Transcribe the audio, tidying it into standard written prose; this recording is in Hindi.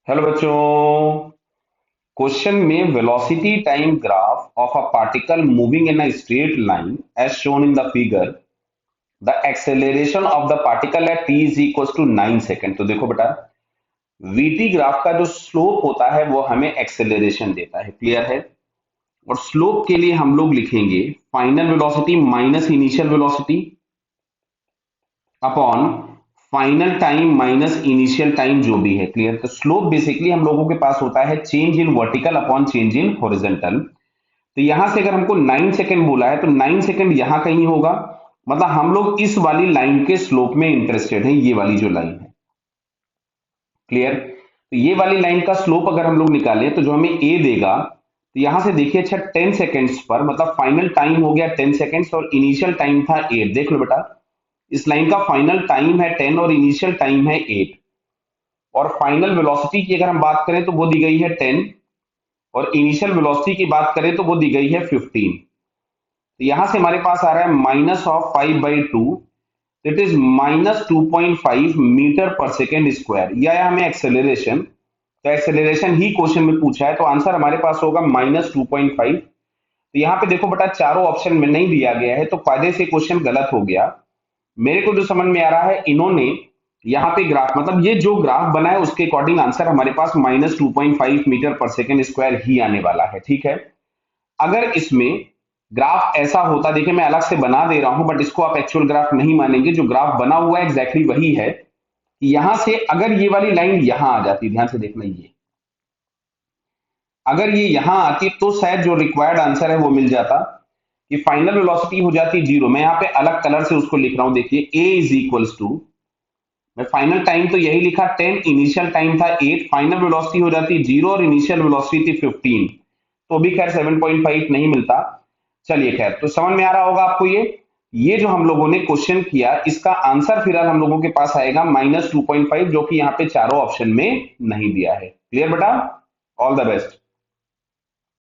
हेलो बच्चों। क्वेश्चन में velocity time graph of a particle moving in a straight line as shown in the figure, the acceleration of the particle at t is equal to 9 second. तो देखो बेटा, वीटी ग्राफ का जो स्लोप होता है वो हमें एक्सेलरेशन देता है, क्लियर है। और स्लोप के लिए हम लोग लिखेंगे final velocity minus initial velocity upon final time minus initial time जो भी है, क्लियर। तो स्लोप बेसिकली हम लोगों के पास होता है change in vertical upon change in horizontal. तो यहां से अगर हमको 9 सेकंड बोला है तो 9 सेकंड यहां कहीं होगा, मतलब हम लोग इस वाली लाइन के स्लोप में इंटरेस्टेड हैं, ये वाली जो लाइन है, क्लियर। तो ये वाली लाइन का स्लोप अगर हम लोग निकालें तो जो हमें ए देगा, तो यहां से देखिए, अच्छा 10 सेकेंड्स पर, मतलब फाइनल टाइम हो गया 10 सेकेंड्स और इनिशियल टाइम था 8। देख लो बेटा, इस लाइन का फाइनल टाइम है 10 और इनिशियल टाइम है 8। और फाइनल वेलोसिटी की अगर हम बात करें तो वो दी गई है 10, और इनिशियल वेलोसिटी की बात करें तो वो दी गई है 15। तो यहां से हमारे पास आ रहा है minus of 5/2, it is -2.5 metre पर सेकेंड स्क्वायर। यह है हमें एक्सेलरेशन। तो एक्सेलरेशन ही क्वेश्चन में पूछा है, तो आंसर हमारे पास होगा -2.5। तो यहाँ पे देखो बेटा, चारों ऑप्शन में नहीं दिया गया है तो फायदे से क्वेश्चन गलत हो गया। मेरे को जो समझ में आ रहा है, इन्होंने यहाँ पे ग्राफ, मतलब ये जो ग्राफ बना है उसके अकॉर्डिंग आंसर हमारे पास -2.5 मीटर पर सेकेंड स्क्वायर ही आने वाला है, ठीक है। अगर इसमें ग्राफ ऐसा होता, देखिए मैं अलग से बना दे रहा हूं बट इसको आप एक्चुअल ग्राफ नहीं मानेंगे, जो ग्राफ बना हुआ है एग्जैक्टली वही है। यहां से अगर ये वाली लाइन यहां आ जाती, ध्यान से देखना, ये अगर ये यहां आती तो शायद जो रिक्वायर्ड आंसर है वो मिल जाता, कि फाइनल वेलोसिटी हो जाती 0। मैं यहाँ पे अलग कलर से उसको लिख रहा हूं, देखिए a इज इक्वल्स टू, मैं फाइनल टाइम तो यही लिखा 10, इनिशियल टाइम था 8, फाइनल वेलोसिटी हो जाती 0 और इनिशियल वेलोसिटी थी 15। तो भी खैर 7.5 नहीं मिलता। चलिए खैर, तो समझ में आ रहा होगा आपको ये जो हम लोगों ने क्वेश्चन किया, इसका आंसर फिलहाल हम लोगों के पास आएगा -2.5, जो कि यहाँ पे चारों ऑप्शन में नहीं दिया है, क्लियर बेटा। All the best.